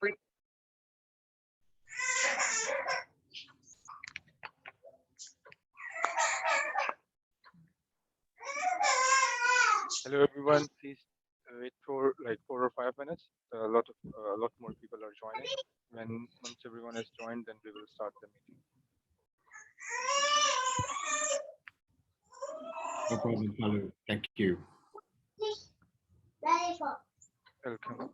Hello everyone, please wait for like 4 or 5 minutes. A lot more people are joining. Once everyone has joined, then we will start the meeting. No problem, Palu. Thank you. Welcome.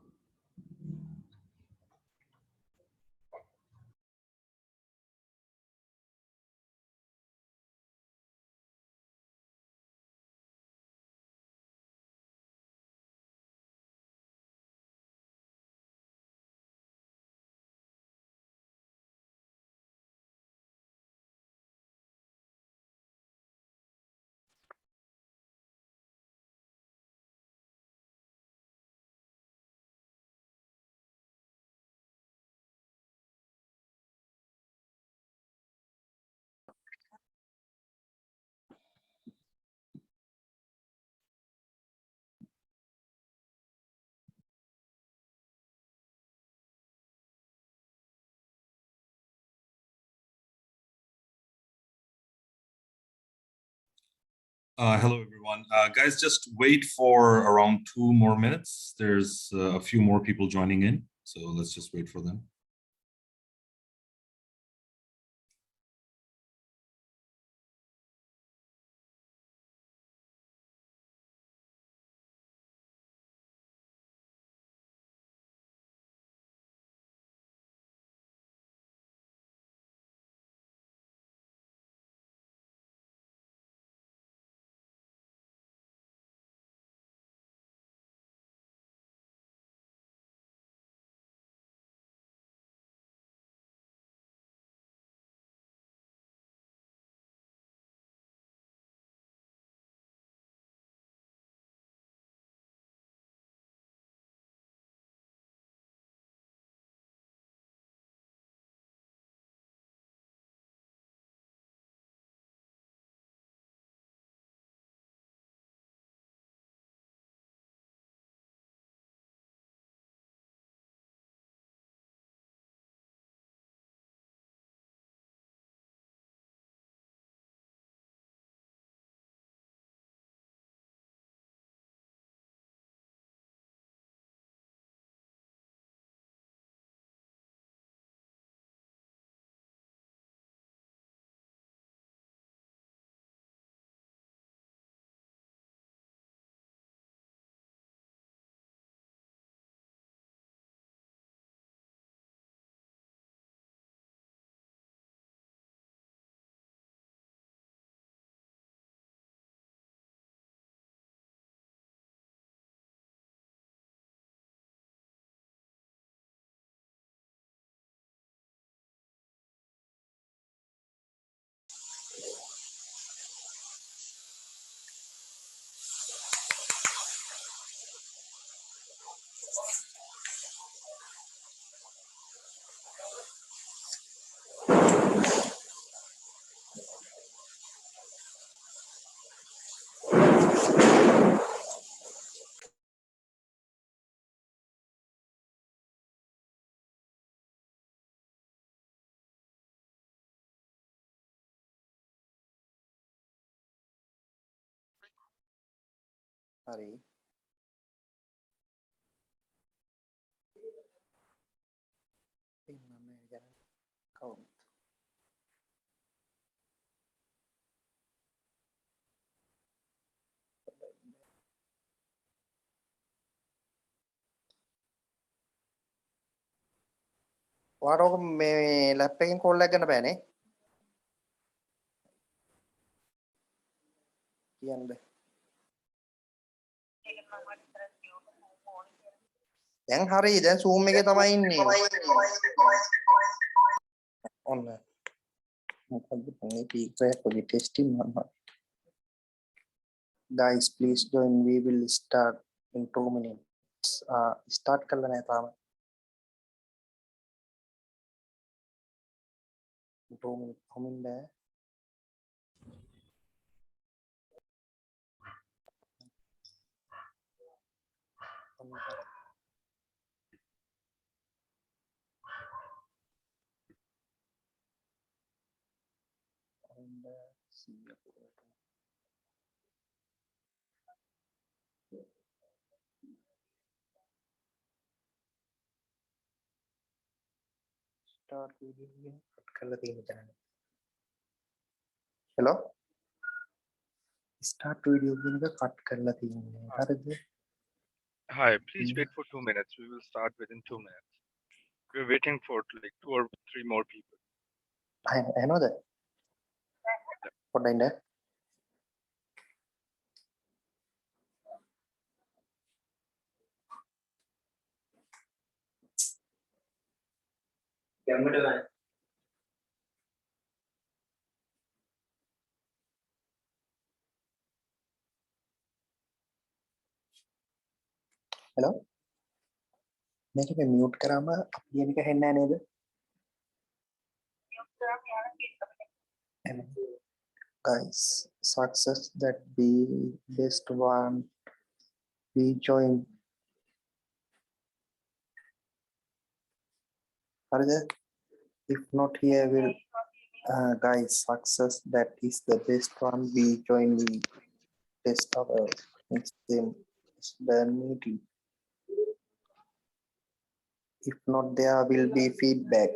Hello, everyone. Guys, just wait for around 2 more minutes. There's a few more people joining in, so let's just wait for them. හරි ඉන්න මේ ගැන කවුරුත් ඔයාට මේ lap එකෙන් call එකක් ගන්න බෑනේ කියන්න බෑ දැන් හරි දැන් zoom එකේ තමයි ඉන්නේ ඔන්න මොකද්ද මේ feedback පොඩි testing මම guys please join we will start in 2 minutes start කරලා නැහැ තාම 2 minutes කොමින් බෑ start video again. cut කරලා තියෙන channel. Hello? Start video කියන එක cut කරලා තියෙන්නේ. හරිද? Hi, please wait for 2 minutes. We will start within 2 minutes. We're waiting for like 2 or 3 more people. I know that. What I know. Hello? මේක මේ mute කරාම අපි කියන එක හෙන්නේ නැහැ නේද? Guys, success that be best one we join. Hariද? If not here will guys, success that is the best one we join we test our next them the meeting. If not, there will be feedback.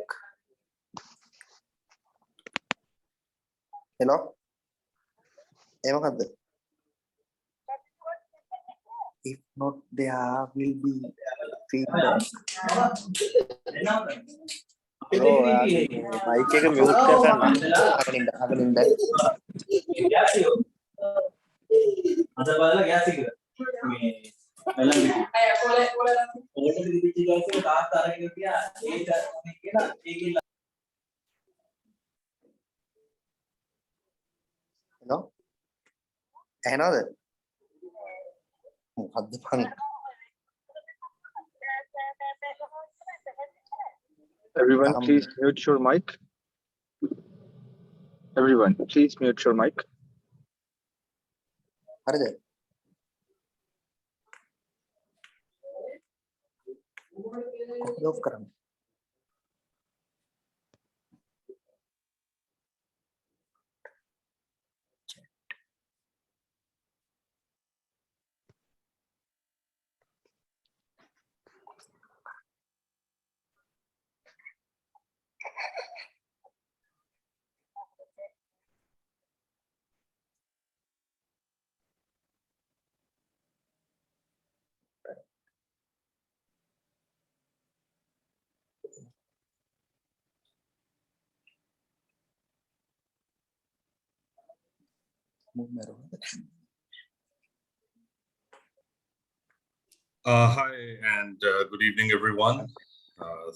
Hello? If not, there will be feedback. Bro, mic එක mute කරන්න. අගලින්ද. අද බලලා gas එක මේ එළඹ auto දිවිච්ච gas එක තාත්තා අරගෙන ගියා ඒක කියලා ඒකilla Hello? ඇහෙනවද? මොකද්ද පන්? Everyone, please mute your mic. Everyone, please mute your mic. හරිද? කොහොමද ඔෆ් කරන්නේ? Hi and good evening, everyone.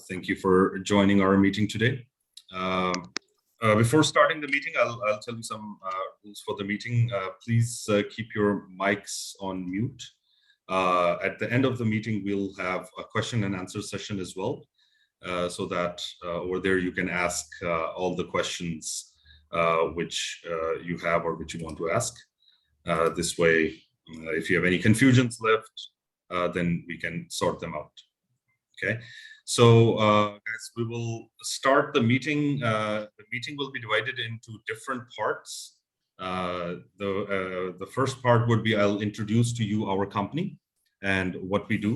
Thank you for joining our meeting today. Before starting the meeting, I'll tell you some rules for the meeting. Please keep your mics on mute. At the end of the meeting, we'll have a question and answer session as well, so that over there you can ask all the questions which you have or which you want to ask. This way, if you have any confusions left, then we can sort them out. Okay, so guys, we will start the meeting. The meeting will be divided into different parts. The first part would be I'll introduce to you our company and what we do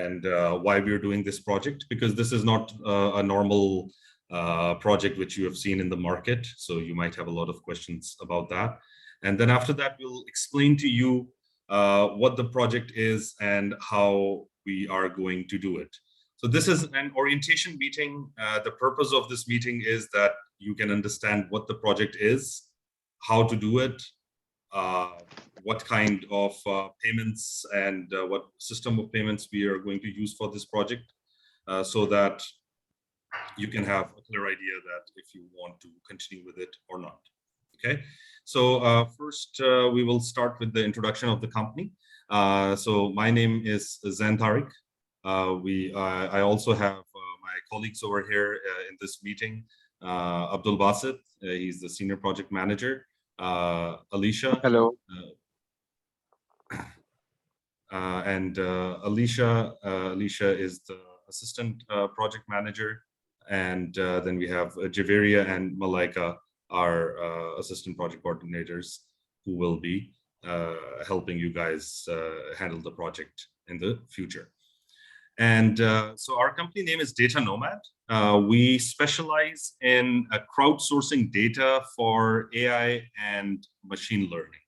and why we're doing this project, because this is not a normal project which you have seen in the market. So you might have a lot of questions about that. And then after that, we'll explain to you what the project is and how we are going to do it. So this is an orientation meeting. The purpose of this meeting is that you can understand what the project is, how to do it, what kind of payments and what system of payments we are going to use for this project, so that you can have a clear idea that if you want to continue with it or not. Okay, so first we will start with the introduction of the company. So my name is Zain Tariq. I also have my colleagues over here in this meeting. Abdul Basit, he's the senior project manager. Alicia. Hello. And Alicia is the assistant project manager. And then we have Javeria and Malaika, our assistant project coordinators, who will be helping you guys handle the project in the future. And so our company name is Data Nomad. We specialize in crowdsourcing data for AI and machine learning.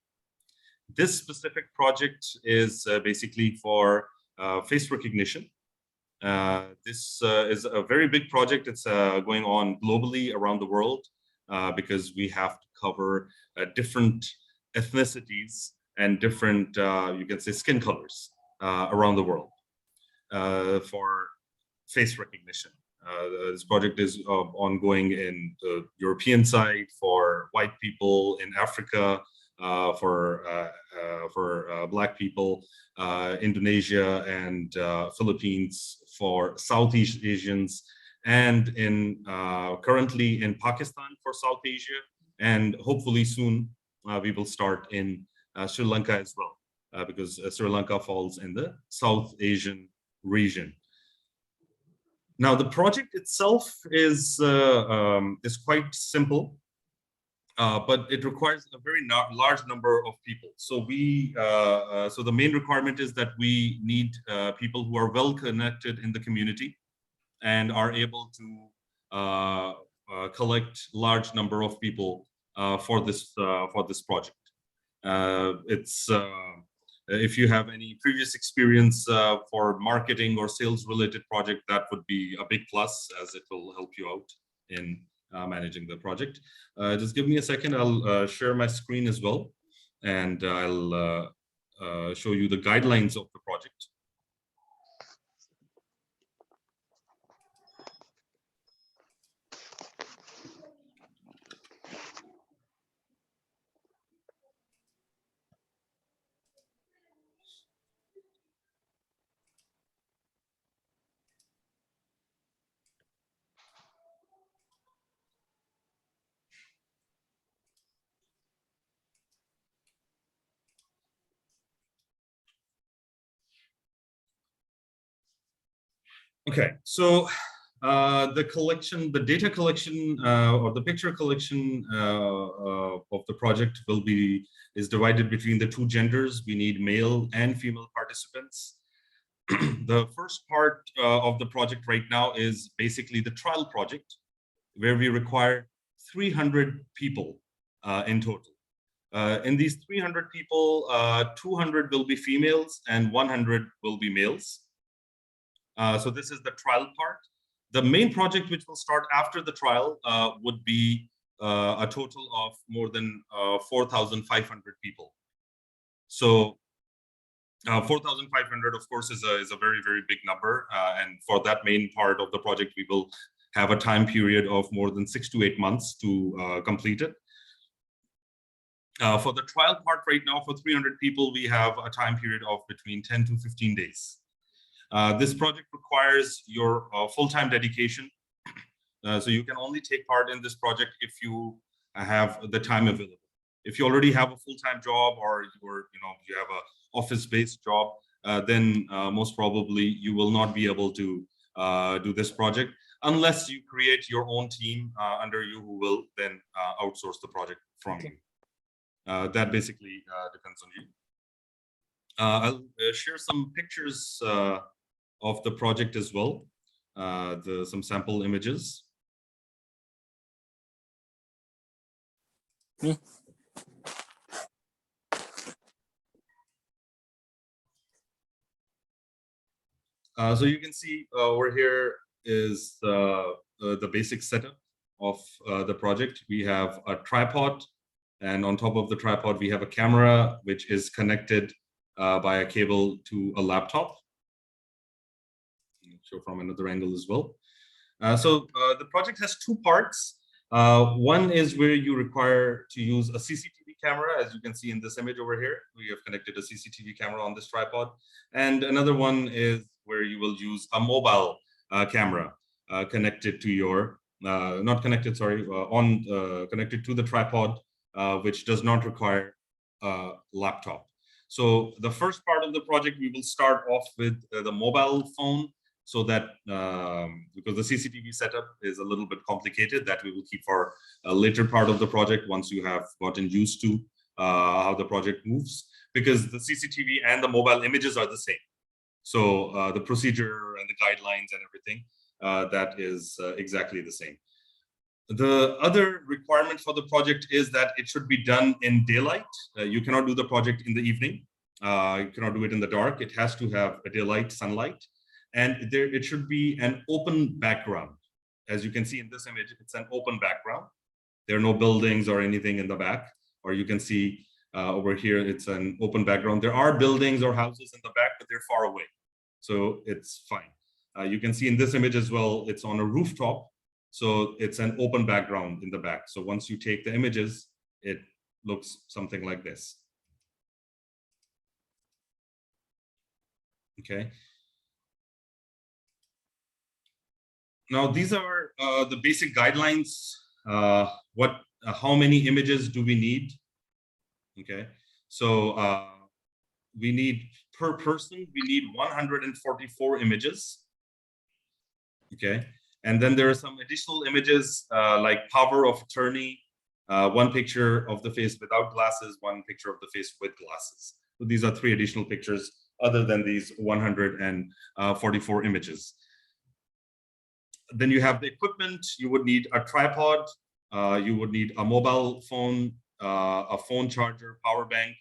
This specific project is basically for face recognition. This is a very big project. It's going on globally around the world because we have to cover different ethnicities and different, you can say, skin colors around the world for face recognition. This project is ongoing in the European side for white people, in Africa for Black people, Indonesia and Philippines for Southeast Asians, and in currently in Pakistan for South Asia, and hopefully soon we will start in Sri Lanka as well, because Sri Lanka falls in the South Asian region. Now, the project itself is quite simple, but it requires a very large number of people. So so the main requirement is that we need people who are well connected in the community and are able to collect large number of people for this project. If you have any previous experience for marketing or sales related project, that would be a big plus, as it will help you out in managing the project. Just give me a second. I'll share my screen as well, and I'll show you the guidelines of the project. Okay, so the data collection or the picture collection of the project is divided between the two genders. We need male and female participants. The first part of the project right now is basically the trial project, where we require 300 people in total. In these 300 people, 200 will be females and 100 will be males. So this is the trial part. The main project, which will start after the trial, would be a total of more than 4,500 people. So 4,500, of course, is a very, very big number. And for that main part of the project, we will have a time period of more than 6 to 8 months to complete it. For the trial part right now, for 300 people, we have a time period of between 10 to 15 days. This project requires your full-time dedication. So you can only take part in this project if you have the time available. If you already have a full-time job, or you have an office-based job, then most probably you will not be able to do this project unless you create your own team under you, who will then outsource the project from you. That basically depends on you. I'll share some pictures of the project as well, some sample images. So you can see over here is the basic setup of the project. We have a tripod, and on top of the tripod, we have a camera, which is connected by a cable to a laptop. I'll show from another angle as well. So the project has two parts. One is where you require to use a CCTV camera. As you can see in this image over here, we have connected a CCTV camera on this tripod. And another one is where you will use a mobile camera connected to your, connected to the tripod, which does not require a laptop. So the first part of the project, we will start off with the mobile phone, so that because the CCTV setup is a little bit complicated, that we will keep for a later part of the project once you have gotten used to how the project moves, because the CCTV and the mobile images are the same. So the procedure and the guidelines and everything, that is exactly the same. The other requirement for the project is that it should be done in daylight. You cannot do the project in the evening. You cannot do it in the dark. It has to have a daylight, sunlight, and it should be an open background. As you can see in this image, it's an open background. There are no buildings or anything in the back, or you can see over here, it's an open background. There are buildings or houses in the back, but they're far away. So it's fine. You can see in this image as well, it's on a rooftop. So it's an open background in the back. So once you take the images, it looks something like this. Okay. Now these are the basic guidelines. How many images do we need? Okay, so we need per person, we need 144 images. Okay, and then there are some additional images like power of attorney, one picture of the face without glasses, one picture of the face with glasses. So these are 3 additional pictures other than these 144 images. Then you have the equipment. You would need a tripod. You would need a mobile phone, a phone charger, power bank.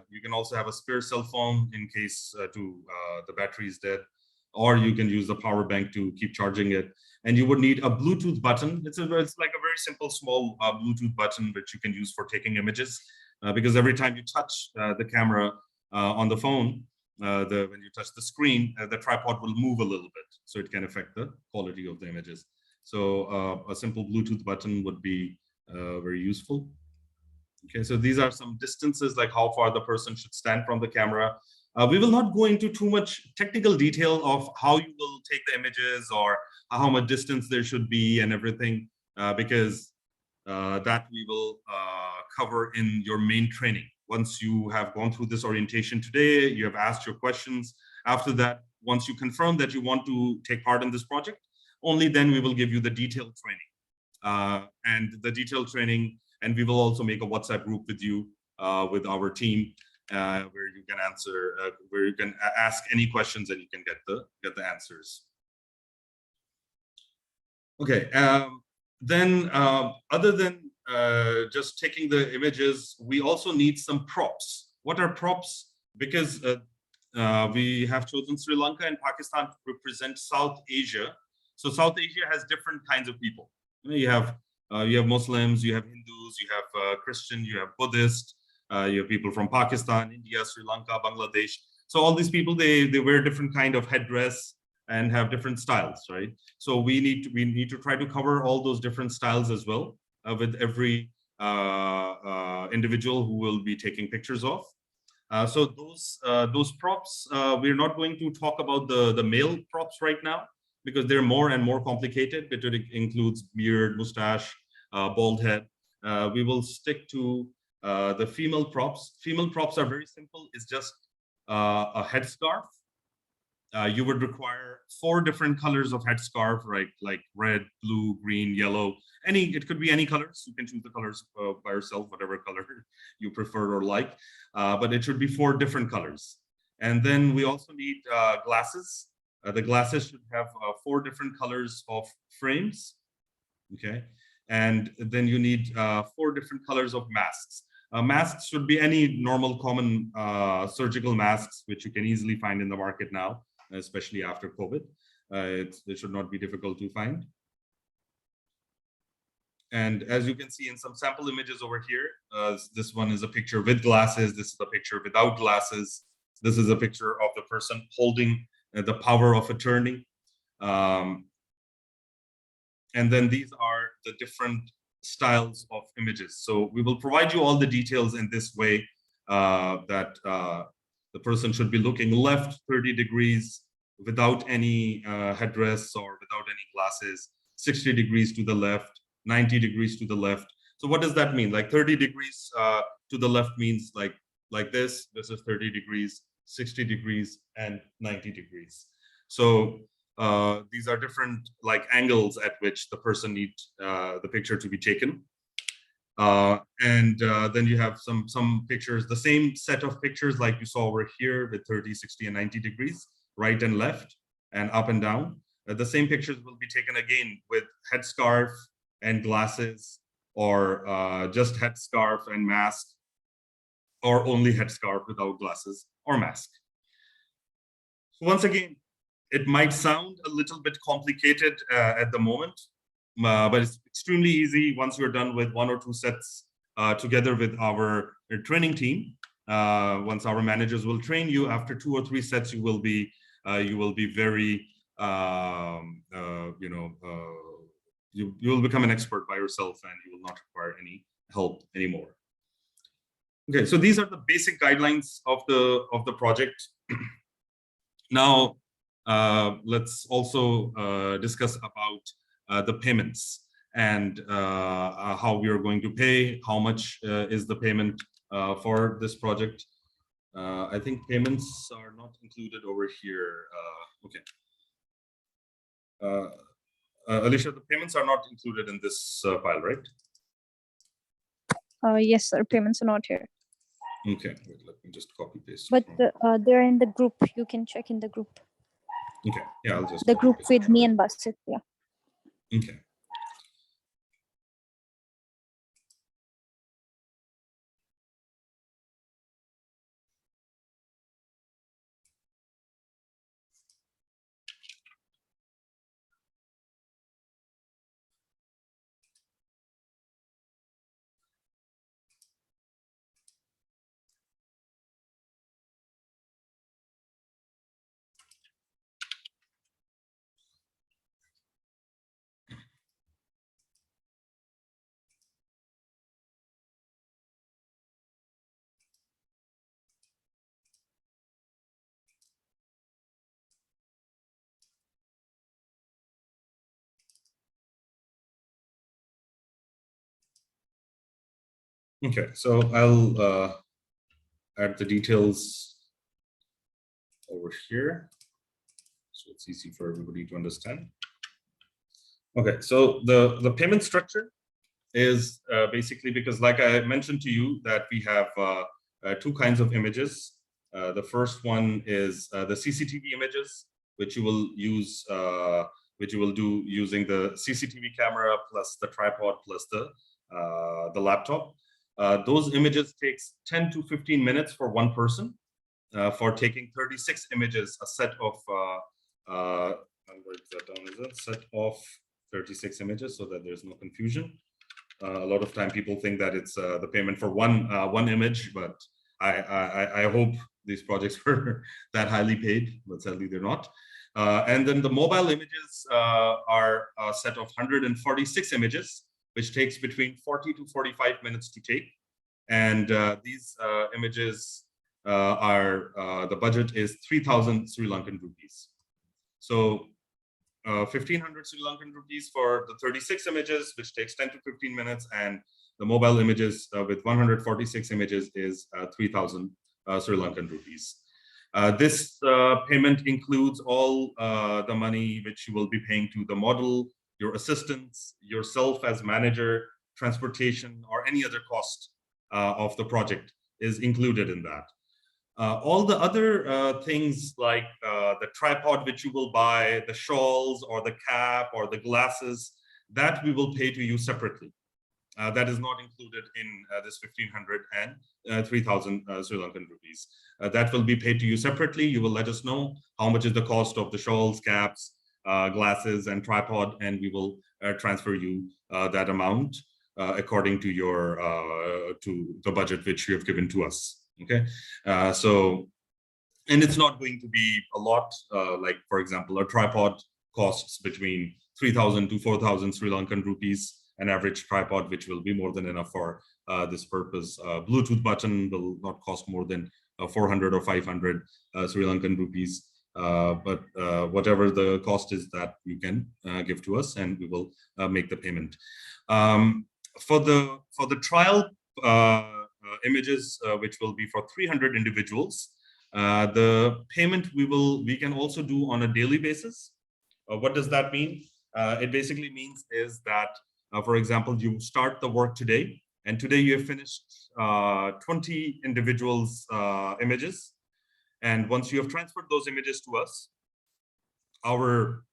You can also have a spare cell phone in case the battery is dead, or you can use the power bank to keep charging it. And you would need a Bluetooth button. It's like a very simple, small Bluetooth button which you can use for taking images, because every time you touch the camera on the phone, when you touch the screen, the tripod will move a little bit, so it can affect the quality of the images. So a simple Bluetooth button would be very useful. Okay, so these are some distances, like how far the person should stand from the camera. We will not go into too much technical detail of how you will take the images or how much distance there should be and everything, because that we will cover in your main training. Once you have gone through this orientation today, you have asked your questions. After that, once you confirm that you want to take part in this project, only then we will give you the detailed training. And we will also make a WhatsApp group with you, with our team, where you can answer, where you can ask any questions and you can get the answers. Okay. Then other than just taking the images, we also need some props. What are props? Because we have chosen Sri Lanka and Pakistan to represent South Asia. So South Asia has different kinds of people. You have Muslims, you have Hindus, you have Christian, you have Buddhist, you have people from Pakistan, India, Sri Lanka, Bangladesh. So all these people, they wear different kind of headdress and have different styles, right? So we need to try to cover all those different styles as well, with every individual who will be taking pictures of. So those props, we're not going to talk about the male props right now, because they're more and more complicated. It includes beard, mustache, bald head. We will stick to the female props. Female props are very simple. It's just a headscarf. You would require 4 different colors of headscarf, right? Like red, blue, green, yellow. It could be any colors. You can choose the colors by yourself, whatever color you prefer or like. But it should be 4 different colors. And then we also need glasses. The glasses should have 4 different colors of frames. Okay. And then you need 4 different colors of masks. Masks should be any normal, common surgical masks, which you can easily find in the market now, especially after COVID. It should not be difficult to find. And as you can see in some sample images over here, this one is a picture with glasses. This is a picture without glasses. This is a picture of the person holding the power of attorney. And then these are the different styles of images. So we will provide you all the details in this way, that the person should be looking left 30 degrees without any headdress or without any glasses, 60 degrees to the left, 90 degrees to the left. So what does that mean? Like 30 degrees to the left means like this. This is 30 degrees, 60 degrees, and 90 degrees. So these are different like angles at which the person needs the picture to be taken. Then you have some pictures, the same set of pictures like you saw over here with 30, 60, and 90 degrees, right and left, and up and down. The same pictures will be taken again with headscarf and glasses, or just headscarf and mask, or only headscarf without glasses or mask. Once again, it might sound a little bit complicated at the moment, but it's extremely easy once you're done with 1 or 2 sets together with our training team. Once our managers will train you, after 2 or 3 sets, you will be very, you will become an expert by yourself, and you will not require any help anymore. Okay, so these are the basic guidelines of the project. Now, let's also discuss about the payments and how we are going to pay, how much is the payment for this project. I think payments are not included over here. Okay. Alicia, the payments are not included in this file, right? Yes, sir. Payments are not here. Okay, wait, let me just copy paste. But they're in the group. You can check in the group. Okay, yeah, I'll just the group with me and Basit. Yeah. Okay. Okay, so I'll add the details over here, so it's easy for everybody to understand. Okay, so the payment structure is basically, because like I mentioned to you that we have 2 kinds of images. The first one is the CCTV images, which you will use, which you will do using the CCTV camera plus the tripod plus the laptop. Those images takes 10 to 15 minutes for one person for taking 36 images, a set of, I'll write that down as a set of 36 images so that there's no confusion. A lot of time people think that it's the payment for one image, but I hope these projects were that highly paid, but sadly they're not. And then the mobile images are a set of 146 images, which takes between 40 to 45 minutes to take. And these images the budget is 3,000 Sri Lankan rupees. So 1,500 Sri Lankan rupees for the 36 images, which takes 10 to 15 minutes, and the mobile images with 146 images is 3,000 Sri Lankan rupees. This payment includes all the money which you will be paying to the model, your assistants, yourself as manager, transportation, or any other cost of the project is included in that. All the other things like the tripod which you will buy, the shawls or the cap or the glasses, that we will pay to you separately. That is not included in this 1,500 and 3,000 Sri Lankan rupees. That will be paid to you separately. You will let us know how much is the cost of the shawls, caps, glasses, and tripod, and we will transfer you that amount according to your to the budget which you have given to us. Okay, so, and it's not going to be a lot. Like for example, a tripod costs between 3,000 to 4,000 Sri Lankan rupees. An average tripod, which will be more than enough for this purpose. Bluetooth button will not cost more than 400 or 500 Sri Lankan rupees. But whatever the cost is that you can give to us, and we will make the payment. For the trial images, which will be for 300 individuals, the payment we can also do on a daily basis. What does that mean? It basically means is that, for example, you start the work today, And today you have finished 20 individuals' images. And once you have transferred those images to us, our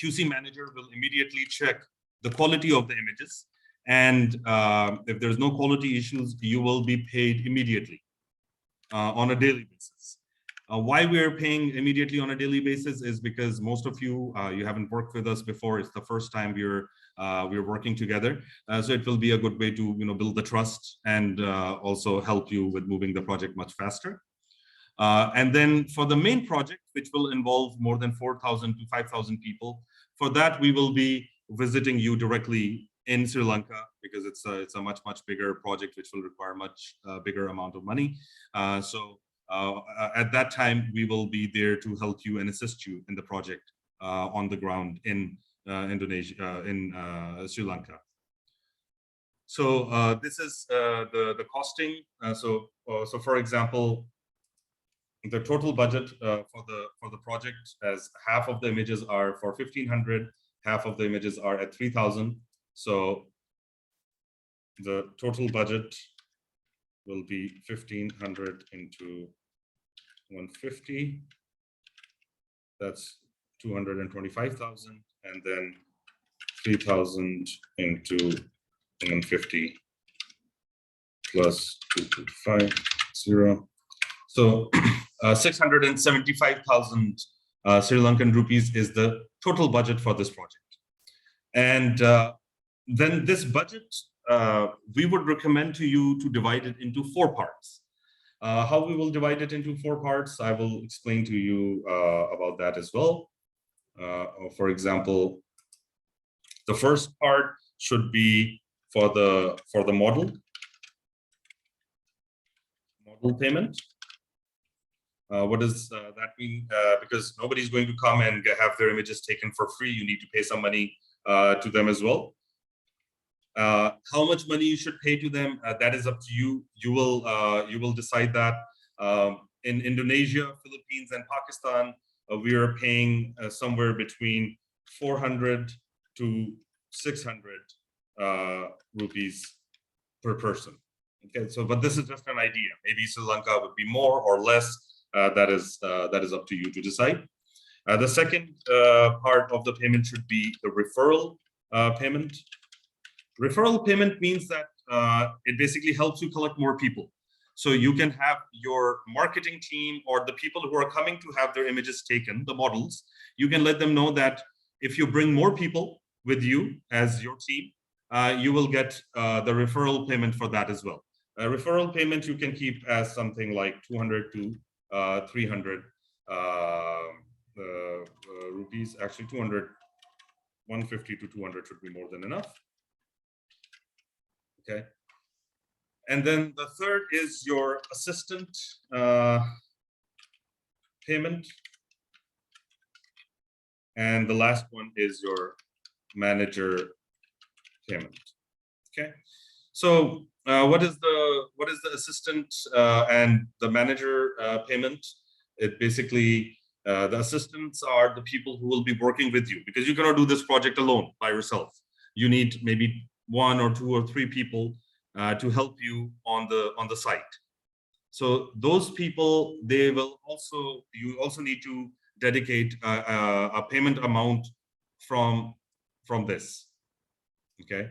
QC manager will immediately check the quality of the images. And if there's no quality issues, you will be paid immediately on a daily basis. Why we're paying immediately on a daily basis is because most of you, you haven't worked with us before. It's the first time we're working together. So it will be a good way to build the trust and also help you with moving the project much faster. And then for the main project, which will involve more than 4,000 to 5,000 people, for that we will be visiting you directly in Sri Lanka, because it's a much bigger project which will require much bigger amount of money. So at that time we will be there to help you and assist you in the project on the ground in Indonesia, in Sri Lanka. So this is the costing. So for example, the total budget for the project, as half of the images are for 1,500, half of the images are at 3,000. So the total budget will be 1,500 into 150. That's 225,000, and then 3,000 into 150 plus 2.50. So 675,000 Sri Lankan rupees is the total budget for this project. And then this budget, we would recommend to you to divide it into 4 parts. How we will divide it into 4 parts, I will explain to you about that as well. For example, the first part should be for the model payment. What does that mean? Because nobody's going to come and have their images taken for free. You need to pay some money to them as well. How much money you should pay to them, that is up to you. You will decide that. In Indonesia, Philippines, and Pakistan, we are paying somewhere between 400 to 600 rupees per person. Okay, so but this is just an idea. Maybe Sri Lanka would be more or less. That is up to you to decide. The second part of the payment should be the referral payment. Referral payment means that it basically helps you collect more people. So you can have your marketing team or the people who are coming to have their images taken, the models, you can let them know that if you bring more people with you as your team, you will get the referral payment for that as well. Referral payment you can keep as something like 200 to 300 rupees. Actually 200, 150 to 200 should be more than enough. Okay. And then the third is your assistant payment. And the last one is your manager payment. Okay. So what is the assistant and the manager payment? It basically, the assistants are the people who will be working with you, because you cannot do this project alone by yourself. You need maybe 1 or 2 or 3 people to help you on the site. So those people, you also need to dedicate a payment amount from this. Okay.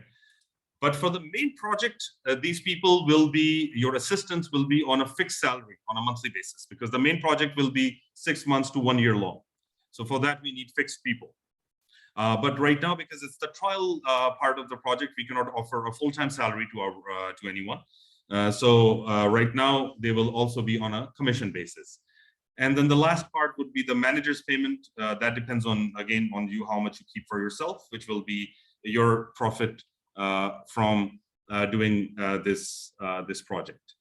But for the main project, these people will be, your assistants will be on a fixed salary on a monthly basis, because the main project will be 6 months to 1 year long. So for that, we need fixed people. But right now, because it's the trial part of the project, we cannot offer a full-time salary to anyone. So right now, they will also be on a commission basis. And then the last part would be the manager's payment. That depends on, again, on you, how much you keep for yourself, which will be your profit from doing this project.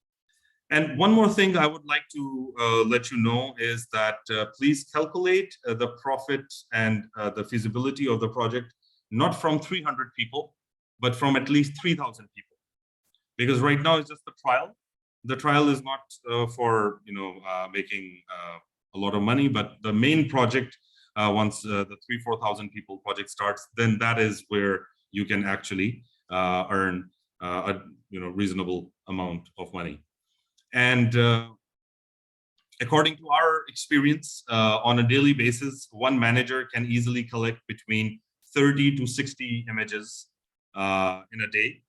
And one more thing I would like to let you know is that please calculate the profit and the feasibility of the project, not from 300 people, but from at least 3,000 people. Because right now it's just the trial. The trial is not for making a lot of money, but the main project, once the 3,000-4,000 people project starts, then that is where you can actually earn reasonable amount of money. And according to our experience, on a daily basis, one manager can easily collect between 30 to 60 images in a day.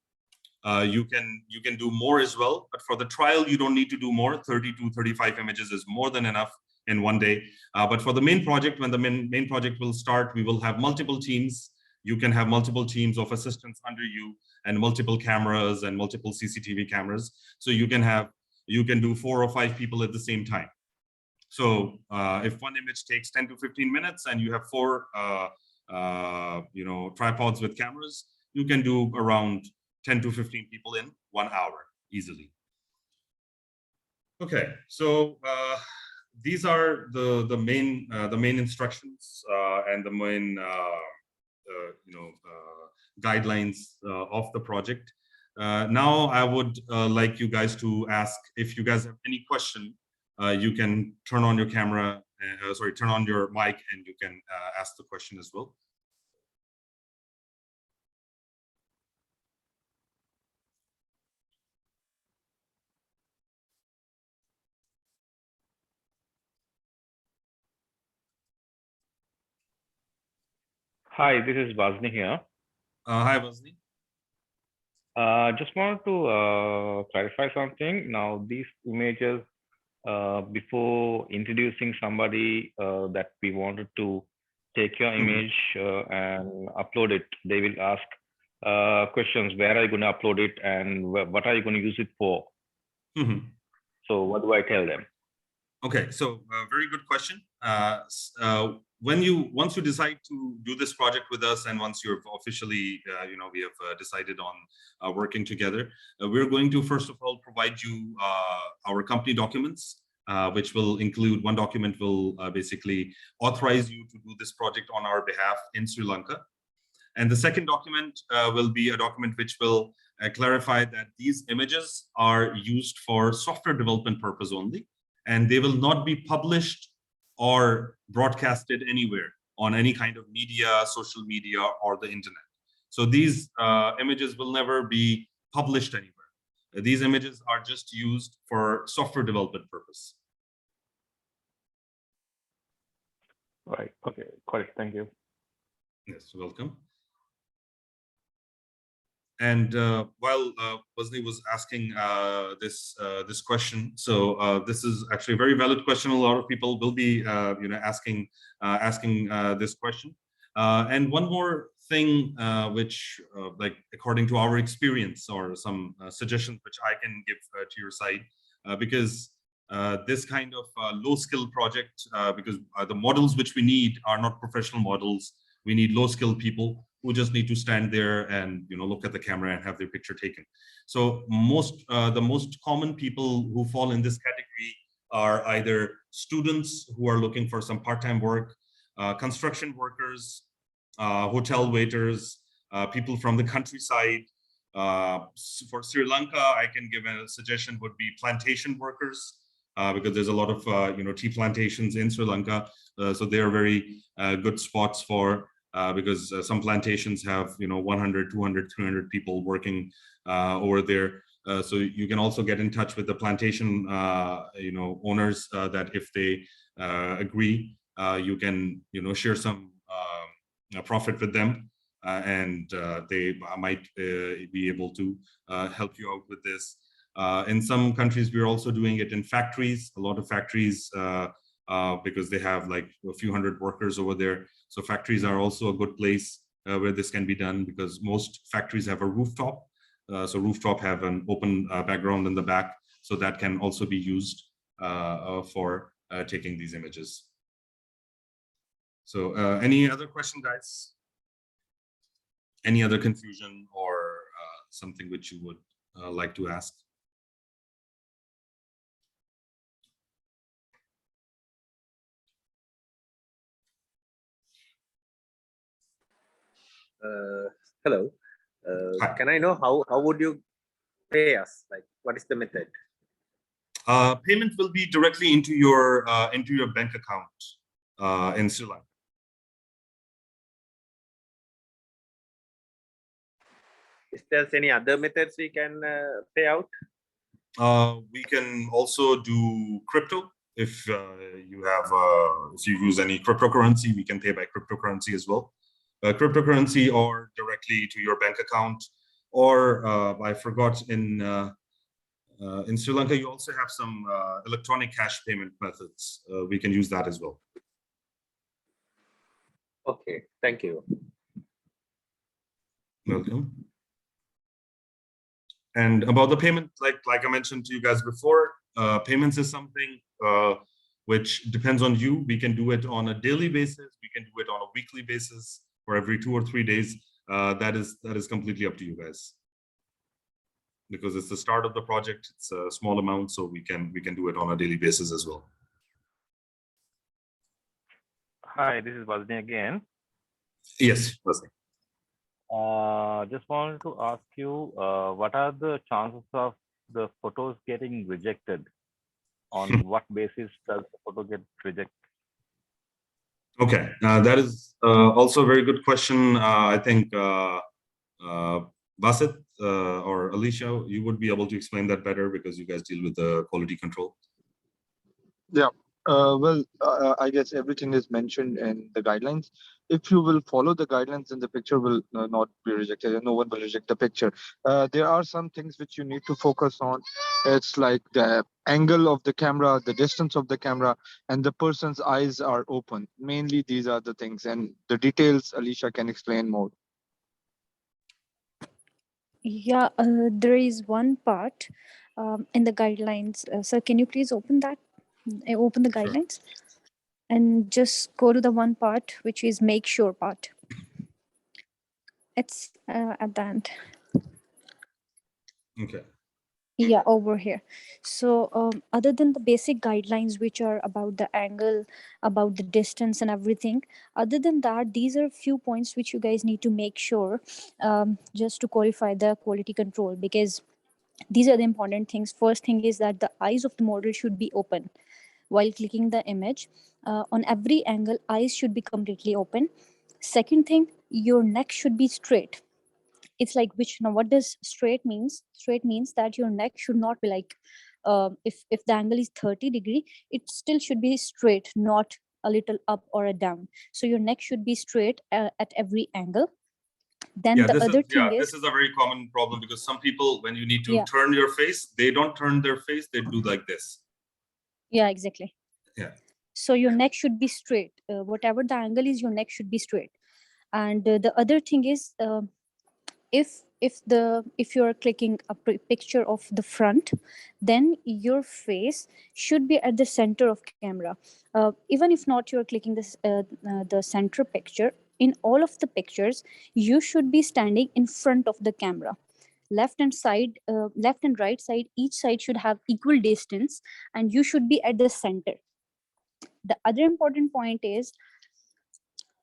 You can do more as well, but for the trial, you don't need to do more. 30 to 35 images is more than enough in one day. But for the main project, when the main project will start, we will have multiple teams. You can have multiple teams of assistants under you and multiple cameras and multiple CCTV cameras. So you can do 4 or 5 people at the same time. So if one image takes 10 to 15 minutes and you have 4 tripods with cameras, you can do around 10 to 15 people in 1 hour easily. Okay, so these are the main instructions and the main guidelines of the project. Now I would like you guys to ask, if you guys have any question, you can turn on your camera, turn on your mic, and you can ask the question as well. Hi, this is Vazni here. Hi, Vazni. Just wanted to clarify something. Now, these images, before introducing somebody that we wanted to take your image and upload it, they will ask questions. Where are you going to upload it, and what are you going to use it for? So what do I tell them? Okay, so very good question. Once you decide to do this project with us, and once you're officially, we have decided on working together, we're going to first of all provide you our company documents, which will include, one document will basically authorize you to do this project on our behalf in Sri Lanka. And the second document will be a document which will clarify that these images are used for software development purpose only, and they will not be published or broadcasted anywhere on any kind of media, social media, or the internet. So these images will never be published anywhere. These images are just used for software development purpose. Right. Okay. Correct. Thank you. Yes, welcome. And while Vazni was asking this question, so this is actually a very valid question. A lot of people will be asking this question. And one more thing, which like according to our experience, or some suggestions which I can give to your side, because this kind of low skill project, because the models which we need are not professional models. We need low skilled people who just need to stand there and look at the camera and have their picture taken. So the most common people who fall in this category are either students who are looking for some part-time work, construction workers, hotel waiters, people from the countryside. For Sri Lanka, I can give a suggestion would be plantation workers, because there's a lot of tea plantations in Sri Lanka. So they are very good spots for, because some plantations have 100, 200, 300 people working over there. So you can also get in touch with the plantation owners, that if they agree, you can share some profit with them, and they might be able to help you out with this. In some countries, we're also doing it in factories, a lot of factories, because they have like a few hundred workers over there. So factories are also a good place where this can be done, because most factories have a rooftop. So rooftop have an open background in the back, so that can also be used for taking these images. So any other question, guys? Any other confusion or something which you would like to ask? Hello. Can I know how would you pay us? Like, what is the method? Payment will be directly into your bank account in Sri Lanka. Is there any other methods we can pay out? We can also do crypto. If you have, if you use any cryptocurrency, we can pay by cryptocurrency as well. Cryptocurrency or directly to your bank account, or I forgot in Sri Lanka, you also have some electronic cash payment methods. We can use that as well. Okay, thank you. Welcome. And about the payment, like I mentioned to you guys before, payments is something which depends on you. We can do it on a daily basis. We can do it on a weekly basis, or every 2 or 3 days. That is completely up to you guys. Because it's the start of the project, it's a small amount, so we can do it on a daily basis as well. Hi, this is Basit again. Yes, Basit. Just wanted to ask you, what are the chances of the photos getting rejected? On what basis does the photo get rejected? Okay, that is also a very good question. I think Basit or Alicia, you would be able to explain that better because you guys deal with the quality control. Yeah. I guess everything is mentioned in the guidelines. If you will follow the guidelines, then the picture will not be rejected, and no one will reject the picture. There are some things which you need to focus on. It's like the angle of the camera, the distance of the camera, and the person's eyes are open. Mainly, these are the things, and the details Alicia can explain more. Yeah, there is one part in the guidelines. Sir, can you please open that? Open the guidelines and just go to the one part which is make sure part. It's at the end. Okay. Yeah, over here. So other than the basic guidelines which are about the angle, about the distance and everything, other than that, these are a few points which you guys need to make sure just to qualify the quality control, because these are the important things. First thing is that the eyes of the model should be open while clicking the image. On every angle, eyes should be completely open. Second thing, your neck should be straight. It's like, which, now what does straight means? Straight means that your neck should not be like, if the angle is 30-degree, it still should be straight, not a little up or a down. So your neck should be straight at every angle. Then yeah, the other thing is, this is a very common problem, because some people, when you need to Yeah. turn your face, they don't turn their face, they do like this. yeah, exactly. Yeah. So your neck should be straight. Whatever the angle is, your neck should be straight. And the other thing is, if you're clicking a picture of the front, then your face should be at the center of camera. Even if not you're clicking this the center picture, in all of the pictures you should be standing in front of the camera. Left and right side, each side should have equal distance, and you should be at the center. The other important point is,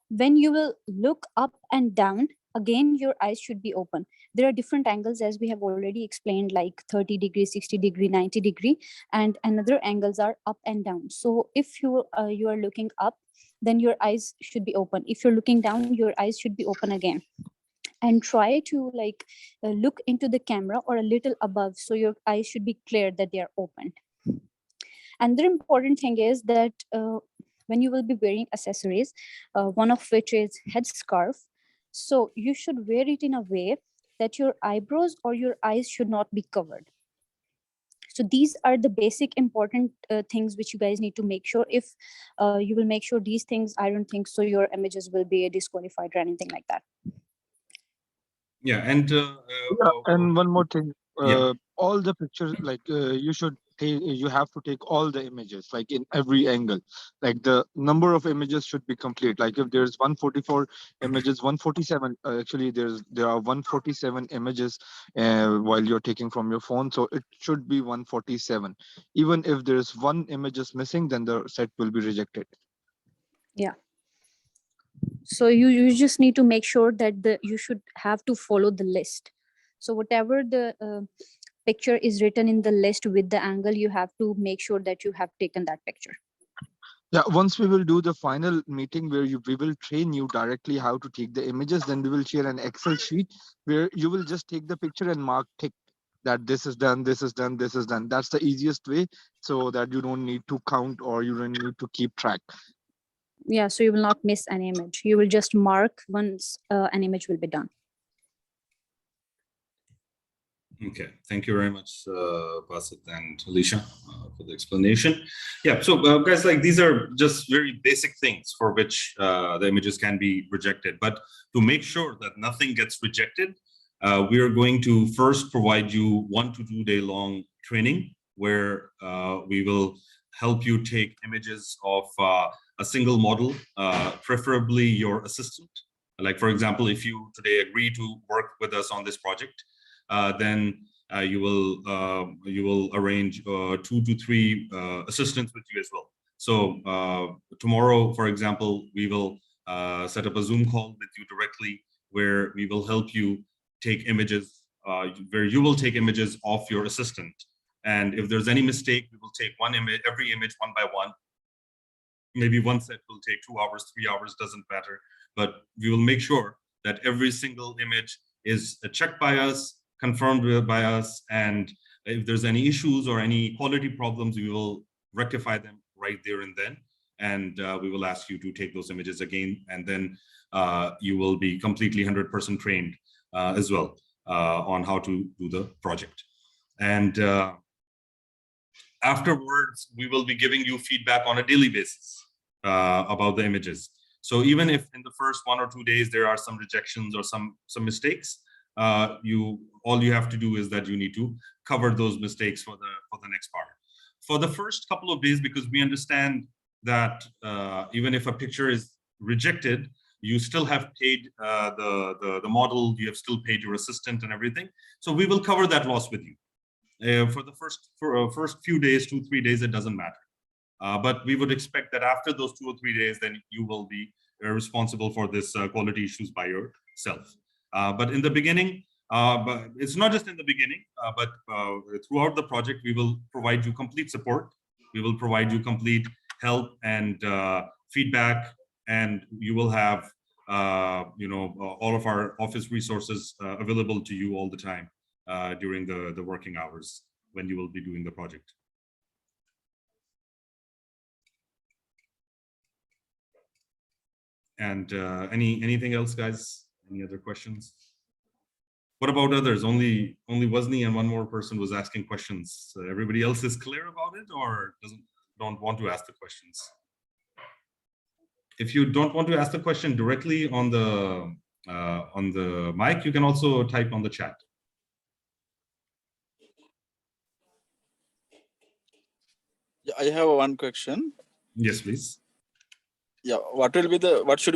when you will look up and down, again your eyes should be open. There are different angles, as we have already explained, like 30-degree, 60-degree, 90-degree, and another angles are up and down. So if you are looking up, then your eyes should be open. If you're looking down, your eyes should be open again. And try to look into the camera or a little above, so your eyes should be clear that they are opened. Another important thing is that when you will be wearing accessories, one of which is headscarf, so you should wear it in a way that your eyebrows or your eyes should not be covered. So these are the basic important things which you guys need to make sure. If you will make sure these things, I don't think so your images will be disqualified or anything like that. Yeah, and And one more thing, yeah. all the pictures, you have to take all the images, like in every angle. Like the number of images should be complete. Like if there's 144 images, 147, actually there are 147 images while you're taking from your phone, so it should be 147. Even if there's one image is missing, then the set will be rejected. Yeah. So you just need to make sure that you should have to follow the list. So whatever the picture is written in the list with the angle, you have to make sure that you have taken that picture. Yeah, once we will do the final meeting where we will train you directly how to take the images, then we will share an Excel sheet where you will just take the picture and mark tick that this is done, this is done, this is done. That's the easiest way, so that you don't need to count or you don't need to keep track. Yeah, so you will not miss an image. You will just mark once an image will be done. Okay, thank you very much, Basit and Alicia, for the explanation. Yeah, so guys, like these are just very basic things for which the images can be rejected. But to make sure that nothing gets rejected, we are going to first provide you 1 to 2 day long training where we will help you take images of a single model, preferably your assistant. Like, for example, if you today agree to work with us on this project, then you will arrange 2 to 3 assistants with you as well. So tomorrow, for example, we will set up a Zoom call with you directly where we will help you take images, where you will take images of your assistant. And if there's any mistake, we will take one image, every image one by one. Maybe one set will take 2 hours, 3 hours, doesn't matter. But we will make sure that every single image is checked by us, confirmed by us, and if there's any issues or any quality problems, we will rectify them right there and then, and we will ask you to take those images again, and then you will be completely 100% trained as well on how to do the project. And afterwards, we will be giving you feedback on a daily basis about the images. So even if in the first 1 or 2 days there are some rejections or some mistakes, all you have to do is that you need to cover those mistakes for the next part. For the first couple of days, because we understand that even if a picture is rejected, you still have paid the model, you have still paid your assistant and everything. So we will cover that loss with you. For the first few days, 2-3 days, it doesn't matter. But we would expect that after those 2 or 3 days, then you will be responsible for this quality issues by yourself. But in the beginning, but it's not just in the beginning, but throughout the project, we will provide you complete support. We will provide you complete help and feedback, and you will have all of our office resources available to you all the time during the working hours when you will be doing the project. And anything else, guys? Any other questions? What about others? Only Wazni and one more person was asking questions. Everybody else is clear about it, or don't want to ask the questions? If you don't want to ask the question directly on the mic, you can also type on the chat. Yeah, I have one question. Yes, please. Yeah, what should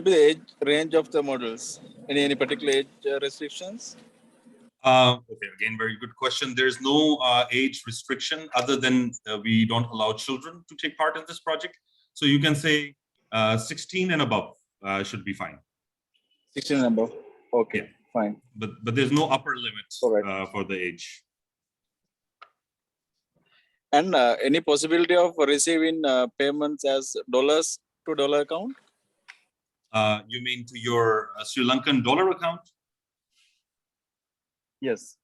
be the age range of the models? Any particular age restrictions? Okay, again, very good question. There's no age restriction other than we don't allow children to take part in this project. So you can say 16 and above should be fine. 16 and above. Okay, yeah. Fine. But there's no upper limit for the age. And any possibility of receiving payments as dollars to dollar account? You mean to your Sri Lankan dollar account? Yes.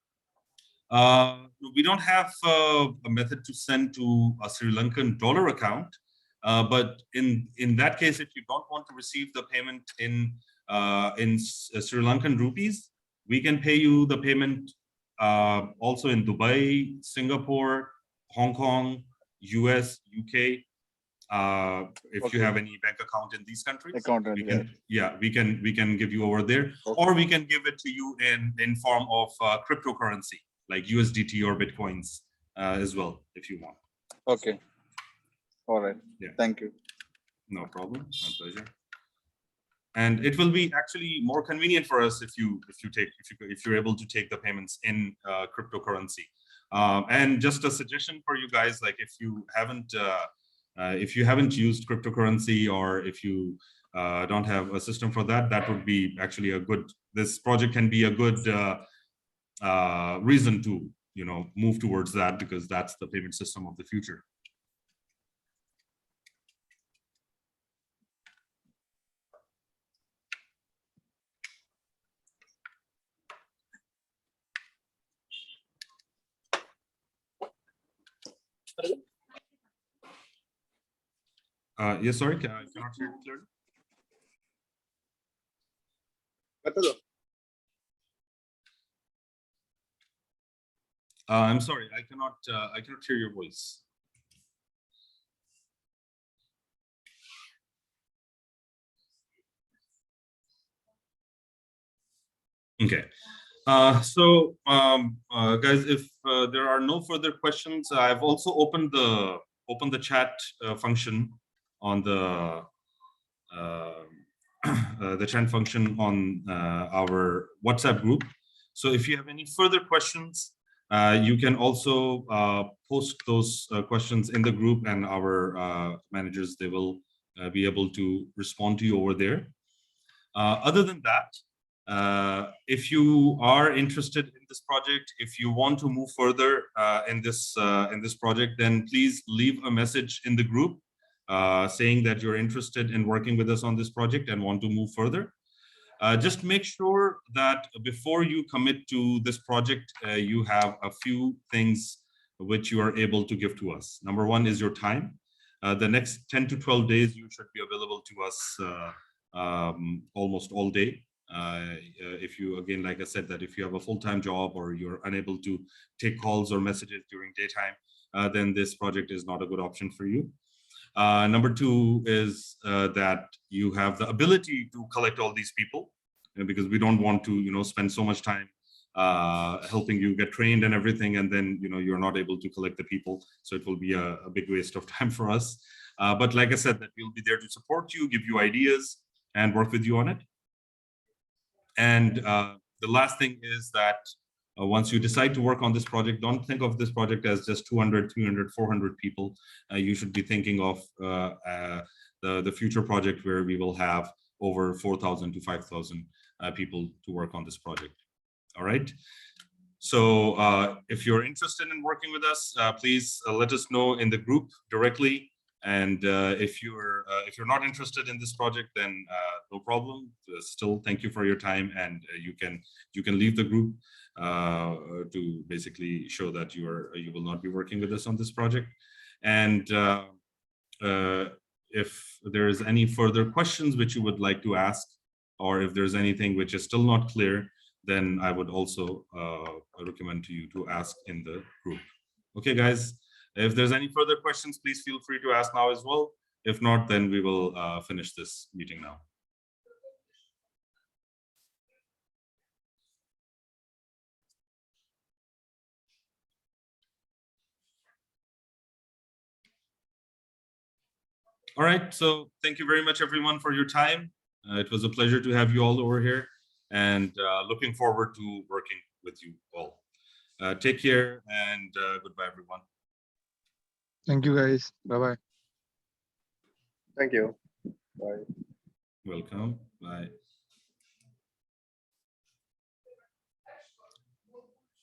We don't have a method to send to a Sri Lankan dollar account, but in that case, if you don't want to receive the payment in Sri Lankan rupees, we can pay you the payment also in Dubai, Singapore, Hong Kong, US, UK. If you have any bank account in these countries, we can give you over there, or we can give it to you in form of cryptocurrency like USDT or Bitcoins as well, if you want. Okay. All right. Yeah. Thank you. No problem. My pleasure. And it will be actually more convenient for us if you're able to take the payments in cryptocurrency. And just a suggestion for you guys, like if you haven't used cryptocurrency, or if you don't have a system for that, that would be actually this project can be a good reason to move towards that, because that's the payment system of the future. Yes, sorry, I cannot hear you clearly. I'm sorry, I cannot hear your voice. Okay. Guys, if there are no further questions, I've also opened the chat function on the chat function on our WhatsApp group. So if you have any further questions, you can also post those questions in the group, and our managers, they will be able to respond to you over there. Other than that, if you are interested in this project, if you want to move further in this project, then please leave a message in the group saying that you're interested in working with us on this project and want to move further. Just make sure that before you commit to this project, you have a few things which you are able to give to us. Number one is your time. The next 10 to 12 days, you should be available to us almost all day. If you, again, like I said, that if you have a full-time job or you're unable to take calls or messages during daytime, then this project is not a good option for you. Number two is that you have the ability to collect all these people, because we don't want to, spend so much time helping you get trained and everything, and then you're not able to collect the people. So it will be a big waste of time for us. But like I said, that we'll be there to support you, give you ideas, and work with you on it. And the last thing is that once you decide to work on this project, don't think of this project as just 200, 300, 400 people. You should be thinking of the future project where we will have over 4,000 to 5,000 people to work on this project. All right. So if you're interested in working with us, please let us know in the group directly. And if you're not interested in this project, then no problem. Still, thank you for your time, and you can leave the group to basically show that you will not be working with us on this project. And if there is any further questions which you would like to ask, or if there's anything which is still not clear, then I would also recommend to you to ask in the group. Okay, guys. If there's any further questions, please feel free to ask now as well. If not, then we will finish this meeting now. All right, so thank you very much, everyone, for your time. It was a pleasure to have you all over here, and looking forward to working with you all. Take care, and goodbye, everyone. Thank you, guys. Bye-bye. Thank you. Bye. Welcome. Bye.